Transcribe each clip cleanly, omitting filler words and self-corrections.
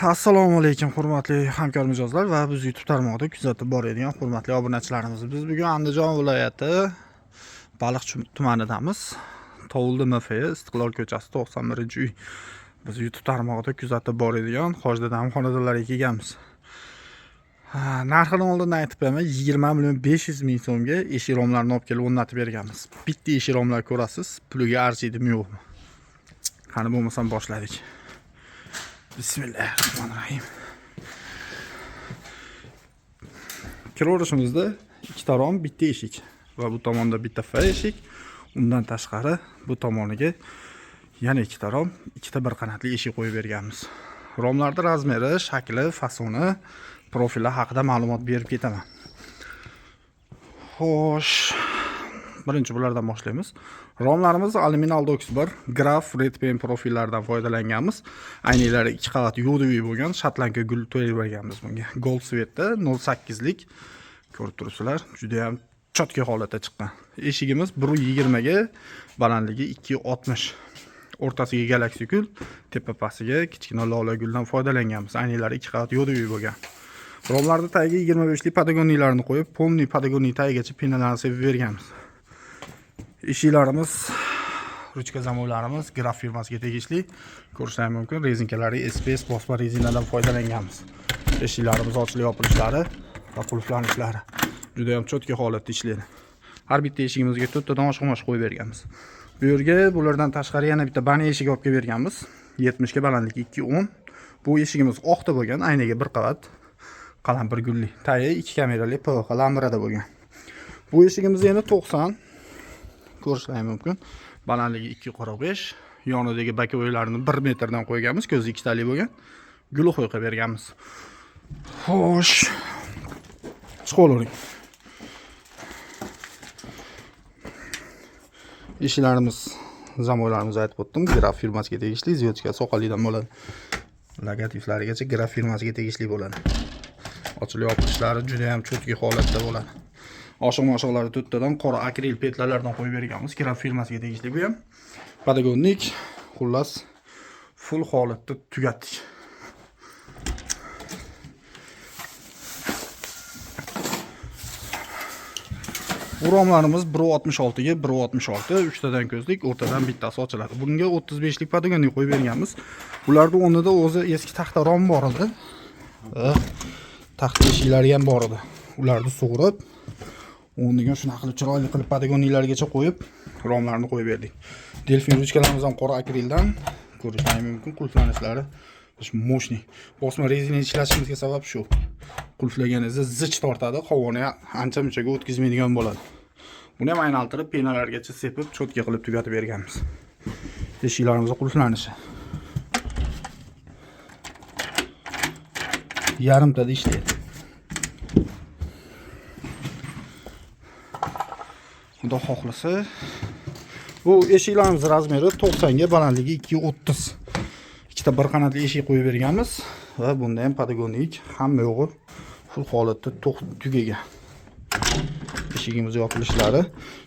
Assalomu alaykum hurmatli hamkor mijozlar va biz YouTube tarmog'ida kuzatib boradigan hurmatli obunachilarimiz. Biz bugun Andijon viloyati Baliq tumanidamiz. Tovuldi MF Istiqlol ko'chasi 91-uy. Biz YouTube tarmog'ida kuzatib boradigan Xo'jadan xonadonlarga kelganmiz. Narxini oldin aytib beraman, 20.500.000 so'mga eshik romlarini olib kelib o'rnatib berganmiz. Bitta eshik romlar ko'rasiz, puliga arziydimi yo'qmi? Qani bo'lmasam boshladik. Bismillahirrahmanirrahim. Kiraverishimizda ikkita rom, bitta eshik va bu tomonda bitta fa eshik. Undan tashqari bu tomoniga yana ikkita rom, ikkita bir qanotli eshik qo'yib berganmiz. Romlarda razmeri, shakli, fasoni, profili haqida ma'lumot berib ketaman. Xo'sh, birinchi bulardan boshlaymiz. Romlarimiz alyumin aldoks 1 Graf Red Pen profillaridan foydalanganmiz. Ayniklari 2 qavat yo'divi bo'lgan shotlanka gul to'yib berganmiz bunga. Gold svetda 0.8lik ko'rib turibsizlar. Juda ham chotki holatda chiqqan. Eshigimiz 1.20 ga, balandligi 2.60. O'rtasiga galaksi gul, tepa pastiga kichkina lola guldan foydalanganmiz. Ayniklari 2 qavat yo'divi bo'lgan. Romlarda tagiga 25lik patagoniylarni qo'yib, pomni patagoniy tagigacha pinalarni sepib berganmiz. Eshiklarimiz, ruchka zamoylarimiz Graf firmasiga tegishli. Ko'rishingiz mumkin, rezinkalari SPS bosma rezinadan foydalanganmiz. Eshiklarimiz ochilib yopilishlari va qulflanishlari juda ham chotki holatda ishlaydi. Har bitta eshigimizga 4 tadan oshqomosh qo'yib berganmiz. Bu yerga bulardan tashqari yana bitta bani eshik olib kelib berganmiz. 70 ga balandligi 2.10. Bu eshigimiz oqda bo'lgan, aynaga bir qavat qalampir gulli. Tagi 2 kamerali PVH lambrada bo'lgan. Bu eshigimiz yana 90. Ko'rishingiz mumkin. Balandligi 2.45, yonidagi bakovoylarini 1 metrdan qo'yganmiz, ko'zi ikkitali bo'lgan. Guli qo'yib berganmiz. Xo'sh. Chiqavering. Eshiklarimiz, zamoylarimiz aytib o'tdim, Graf firmasiga tegishli, zyotka soqolidan bo'ladi. Logotiflarigacha Graf firmasiga tegishli bo'ladi. Ochilib yopilishlari juda ham chotki holatda bo'ladi. Oshiq-moshiqlari 4 tadan qora akril petlalardan qo'yib berganmiz. Graf firmasiga tegishli bu ham. Patagonnik, xullas full holatda tugatdik. Bu romlarimiz 1.66 ga 1.66, 3 tadan ko'zlik, o'rtadan bittasi ochiladi. Bunga 35lik patagonnik qo'yib berganmiz. Ularda o'rnida o'zi eski taxta rom bor edi. Taxta eshiklari ham bor edi. Ularni sug'urib, o'rniga shuna qilib chiroyli qilib patagoniylargacha qo'yib, romlarni qo'yib berdik. Delfin ruchkalarimiz ham qora akrildan, ko'rishingiz mumkin, qulflanishlari mo'shni. Bosma rezina ishlatishimizga sabab shu. Qulflaganingizda zich tortadi, havoni ancha-munchaga o'tkazmaydigan bo'ladi. Buni ham aylantirib, penalargacha sepib, chotki qilib tugatib berganmiz. Eshiklarimiz qulflanishi. Yarimtada ishlaydi. Xudo xohlasa, bu eshiklarimiz razmeri 90 ga, balandligi 2.30. Ikkita bir qanotli eshik qo'yib berganmiz va bunda ham patagonnik, hamma yo'g'i full holatda tugagan. Eshigimiz yopilishlari.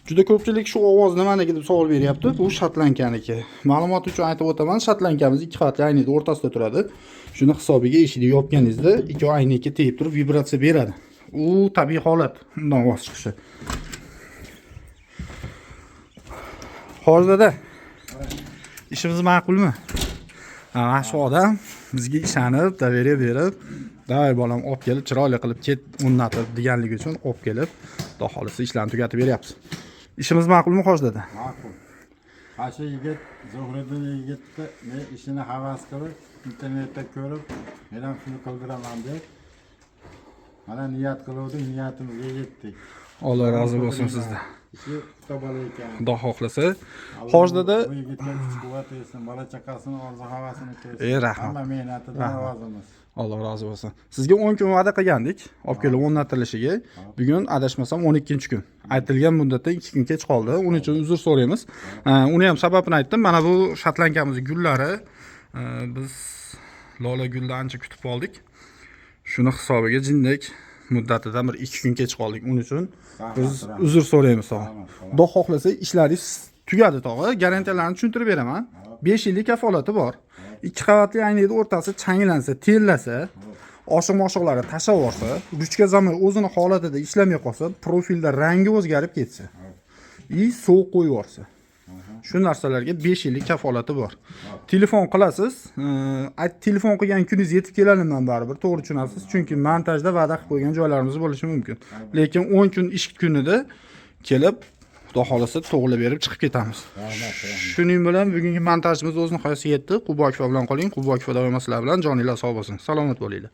Juda ko'pchilik shu ovoz nimaniki deb savol beryapti. Bu shotlankaniki. Ma'lumot uchun aytib o'taman, shotlankamiz 2 qavatli aynada o'rtasida turadi. Shuni hisobiga eshikni yopganingizda ikki aynaga tegib turib vibratsiya beradi. U tabiiy holat, undan voz chiqishi. Hozirda ishimiz ma'qulmi? Shu odam bizga ishonib, daveriya berib, "Davay bolam, olib kelib chiroyli qilib ket, o'rnatib" deganligi uchun olib kelib, xudo xolisa ishlarni tugatib beryapmiz. Ishimiz ma'qulmi hozirda? Ma'qul. Qarshi yigit, Zuhriddin yigitni men ishini havas qilib, internetda ko'rib, men ham shuni qildiraman deb mana niyat qiluvdik, niyatimizga yetdik. Alloh rozi bo'lsin sizdan. Ishi tobala ekan. Xudo xohlasa, hozirda bu yigitga kuch-quvvat bersin, bola chaqasini orzu havasini kelsin. Rahmat. Hamma mehnatidan rozimiz. Alloh rozi bo'lsin. Sizga 10 kun va'da qilgandik, olib kelib o'rnatilishiga. Bugun adashmasam 12-kun. Aytilgan muddatdan 2 kun kech qoldi. Uning uchun uzr so'raymiz. Uni ham sababini aytdim. Mana bu shotlankamiz gullari biz lola guldan ancha kutib qoldik. Shuni hisobiga jindak muddatidan bir 2 kun kech qoldik. Uning uchun biz uzr so'raymiz. Xudo xohlasa ishlaringiz tugadi tog'a, garantiyalarni tushuntirib beraman. 5 yillik kafolati bor. ikki qavatli aynakni o'rtasi changlansa, terlasa, oshiq-moshiqlari tashlab yuborsa, ruchka zamon o'zini holatida ishlamay qolsa, profilda rangi o'zgarib ketsa, sovuq qo'yib yuborsa. Shu narsalarga 5 yillik kafolati bor. Telefon qilasiz, telefon qilgan kuningiz yetib keladiman baribir, to'g'ri tushunasiz. Chunki montajda va'da qilib qo'ygan joylarimiz bo'lishi mumkin. Lekin 10 kun ish kunida kelib, xudo xolasa to'g'rilab berib chiqib ketamiz. Shuning bilan bugungi montajimiz o'z nihoyasiga yetdi. Qubokova bilan qoling. Qubokova doimo sizlar bilan joninglar sog' bo'lsin. Salomat bo'linglar.